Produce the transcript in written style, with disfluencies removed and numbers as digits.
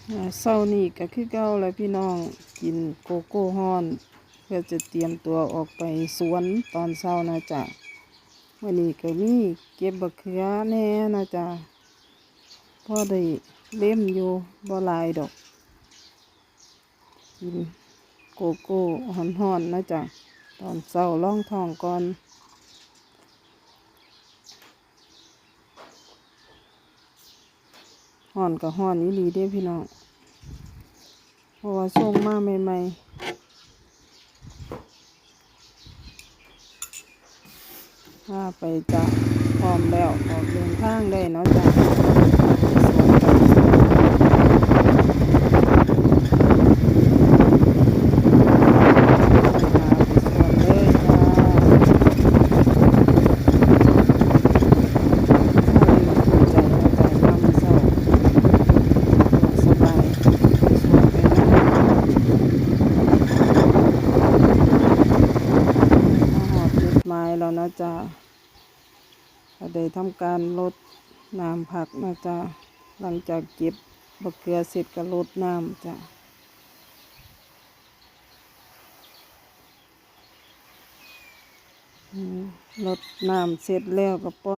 เช้านี้ก็คือเก่าแล้วพี่น้องกินโกโก้ฮ้อนเพื่อจะเตรียมตัวออกไปสวนตอนเช้านะจ๊ะวันนี้ก็มีเก็บบักเขือแน่นะจ๊ะพอได้เล่มอยู่บ่หลายดอกกินโกโก้ฮ้อนๆนะจ๊ะตอนเช้าล่องท้องก่อนฮ้อนก็ฮ้อนอีหลีเด้พี่น้องเพราะว่าส่งมาใหม่ๆพาไปจ้ะพร้อมแล้วออกเดินทางได้เนาะจ้ะสวนกันไปหาไปสวนเลยจ้าถ้าเลยภูมิใจนะจ๊ะยามมื้อเช้าสบายสวนไปนะมาหอดจุดหมายแล้วนะจ๊ะก็ได้ทำการรดน้ำผักนะจ๊ะหลังจากเก็บบักเกลือเสร็จก็รดน้ำจ้ะรดน้ำเสร็จแล้วก็ปล่อย